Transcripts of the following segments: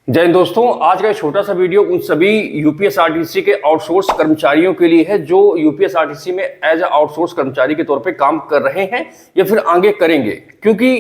जय हिंद दोस्तों, आज का छोटा सा वीडियो उन सभी यूपीएसआरटीसी के आउटसोर्स कर्मचारियों के लिए है जो यूपीएसआरटीसी में एज ए आउटसोर्स कर्मचारी के तौर पे काम कर रहे हैं या फिर आगे करेंगे। क्योंकि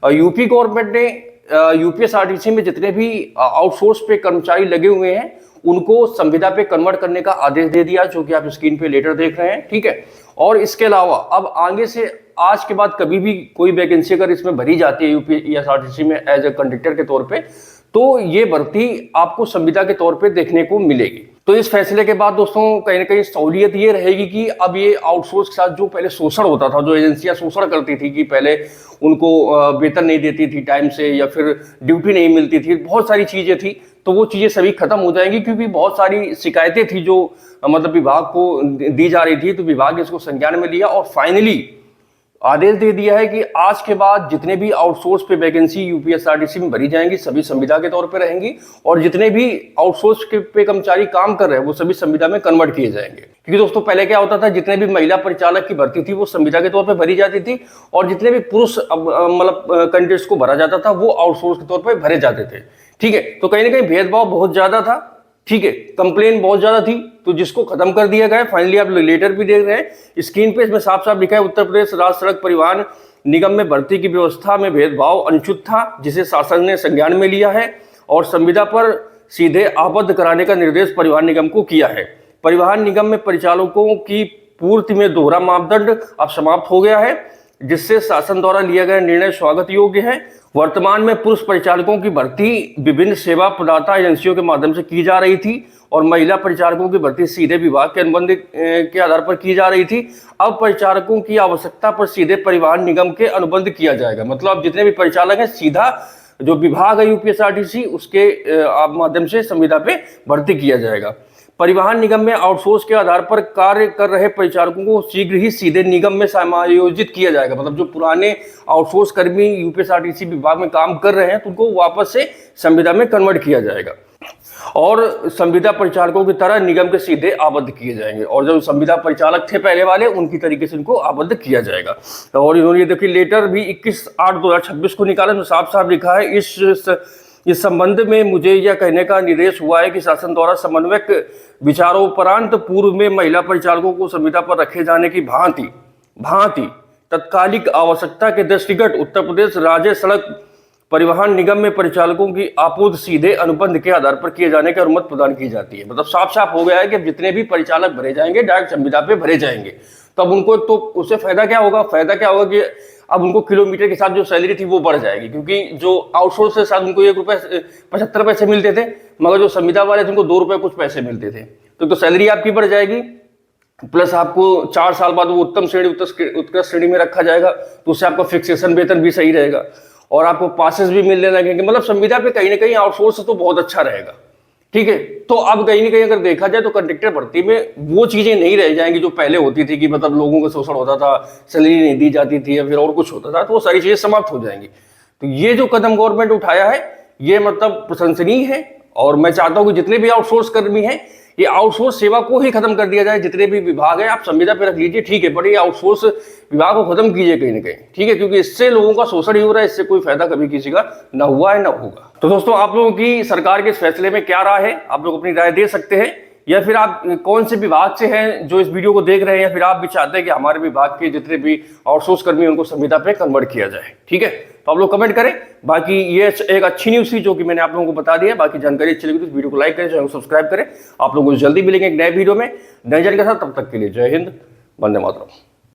यूपी गवर्नमेंट ने यूपीएसआरटीसी में जितने भी आउटसोर्स पे कर्मचारी लगे हुए हैं उनको संविदा पे कन्वर्ट करने का आदेश दे दिया, जो कि आप स्क्रीन पे लेटर देख रहे हैं। ठीक है, और इसके अलावा अब आगे से आज के बाद कभी भी कोई वैकेंसी अगर इसमें भरी जाती है यूपीएसआरटीसी में एज ए कंडक्टर के तौर पे, तो ये भर्ती आपको संविदा के तौर पे देखने को मिलेगी। तो इस फैसले के बाद दोस्तों कहीं ना कहीं सहूलियत ये रहेगी कि अब ये आउटसोर्स के साथ जो पहले शोषण होता था, जो एजेंसियां शोषण करती थी कि पहले उनको वेतन नहीं देती थी टाइम से या फिर ड्यूटी नहीं मिलती थी, बहुत सारी चीजें थी, तो वो चीजें सभी खत्म हो जाएंगी। क्योंकि बहुत सारी शिकायतें थी जो मतलब विभाग को दी जा रही थी, तो विभाग ने इसको संज्ञान में लिया और फाइनली आदेश दे दिया है कि आज के बाद जितने भी आउटसोर्स पे वैकेंसी यूपीएसआरटीसी में भरी जाएंगी सभी संविदा के तौर पे रहेंगी, और जितने भी आउटसोर्स के पे कर्मचारी काम कर रहे हैं वो सभी संविदा में कन्वर्ट किए जाएंगे। क्योंकि दोस्तों पहले क्या होता था, जितने भी महिला परिचालक की भर्ती थी वो संविदा के तौर पर भरी जाती थी, और जितने भी पुरुष मतलब कैंडिडेट्स को भरा जाता था वो आउटसोर्स के तौर पर भरे जाते थे। ठीक है, तो कहीं ना कहीं भेदभाव बहुत ज्यादा था। ठीक है, कंप्लेन बहुत ज्यादा थी, तो जिसको खत्म कर दिया गया। फाइनली आप लेटर भी देख रहे हैं स्क्रीन पे, इसमें साफ साफ लिखा है उत्तर प्रदेश राज्य सड़क परिवहन निगम में भर्ती की व्यवस्था में भेदभाव अनुचित था, जिसे शासन ने संज्ञान में लिया है और संविदा पर सीधे आबद्ध कराने का निर्देश परिवहन निगम को किया है। परिवहन निगम में परिचालकों की पूर्ति में दोहरा मापदंड अब समाप्त हो गया है, जिससे शासन द्वारा लिया गया निर्णय स्वागत योग्य है। वर्तमान में पुरुष परिचालकों की भर्ती विभिन्न सेवा प्रदाता एजेंसियों के माध्यम से की जा रही थी और महिला परिचालकों की भर्ती सीधे विभाग के अनुबंध के आधार पर की जा रही थी। अब परिचालकों की आवश्यकता पर सीधे परिवहन निगम के अनुबंध किया जाएगा। मतलब जितने भी परिचालक हैं सीधा जो विभाग है यूपीएसआरटीसी उसके माध्यम से संविदा पे भर्ती किया जाएगा। परिवहन निगम में आउटसोर्स के आधार पर कार्य कर रहे परिचालकों को शीघ्र ही सीधे निगम में समायोजित किया जाएगा। मतलब जो पुराने आउटसोर्स कर्मी यूपीएसआरटीसी विभाग में काम कर रहे हैं तो उनको वापस से संविदा में कन्वर्ट किया जाएगा और संविदा परिचालकों की तरह निगम के सीधे आबद्ध किए जाएंगे, और जो संविदा परिचालक थे पहले वाले उनकी तरीके से इनको आबद्ध किया जाएगा। और इन्होंने ये देखिए लेटर भी 21/8/2026 को निकाला, तो साफ साफ लिखा है इस संबंध में मुझे यह कहने का निर्देश हुआ है कि शासन द्वारा समन्वयक विचारोपरांत पूर्व में महिला परिचालकों को संविदा पर रखे जाने की भांति तत्कालिक आवश्यकता के दृष्टिगत उत्तर प्रदेश राज्य सड़क परिवहन निगम में परिचालकों की आपूर्ति सीधे अनुबंध के आधार पर किए जाने की अनुमति प्रदान की जाती है। मतलब साफ साफ हो गया है कि जितने भी परिचालक भरे जाएंगे डायरेक्ट संविदा पे भरे जाएंगे। तब उनको तो उससे फायदा क्या होगा कि अब उनको किलोमीटर के साथ जो सैलरी थी वो बढ़ जाएगी। क्योंकि जो आउटसोर्स के साथ उनको ₹1.75 मिलते थे, मगर जो संविदा वाले थे उनको ₹2 कुछ पैसे मिलते थे, तो सैलरी आपकी बढ़ जाएगी। प्लस आपको 4 साल बाद वो उत्तम श्रेणी उत्कृष्ट श्रेणी में रखा जाएगा, तो उससे आपका फिक्सेशन वेतन भी सही रहेगा और आपको पासेस भी मिलने लगेंगे। मतलब संविदा पे कहीं ना कहीं आउटसोर्स तो बहुत अच्छा रहेगा। ठीक है, तो अब कहीं ना कहीं अगर देखा जाए तो कंडक्टर भर्ती में वो चीजें नहीं रह जाएंगी जो पहले होती थी कि मतलब लोगों का शोषण होता था, सैलरी नहीं दी जाती थी या फिर और कुछ होता था, तो वो सारी चीजें समाप्त हो जाएंगी। तो ये जो कदम गवर्नमेंट उठाया है ये मतलब प्रशंसनीय है, और मैं चाहता हूँ कि जितने भी आउटसोर्स कर्मी हैं ये आउटसोर्स सेवा को ही खत्म कर दिया जाए। जितने भी विभाग है आप संविदा पे रख लीजिए, ठीक है, बट ये आउटसोर्स विभाग को खत्म कीजिए कहीं ना कहीं। ठीक है, क्योंकि इससे लोगों का शोषण ही हो रहा है, इससे कोई फायदा कभी किसी का ना हुआ है ना होगा। तो दोस्तों आप लोगों की सरकार के इस फैसले में क्या राय है, आप लोग अपनी राय दे सकते हैं, या फिर आप कौन से विभाग से हैं जो इस वीडियो को देख रहे हैं, या फिर आप भी चाहते हैं कि हमारे विभाग के जितने भी आउटसोर्स कर्मी उनको संविदा पे कन्वर्ट किया जाए। ठीक है, तो आप लोग कमेंट करें। बाकी ये एक अच्छी न्यूज़ थी जो कि मैंने आप लोगों को बता दिया। बाकी जानकारी अच्छी लगी तो इस वीडियो को लाइक करें, चैनल को सब्सक्राइब करें। आप लोगों को जल्दी मिलेंगे एक नए वीडियो में नए जानकारी के साथ। तब तक के लिए जय हिंद, वंदे मातरम।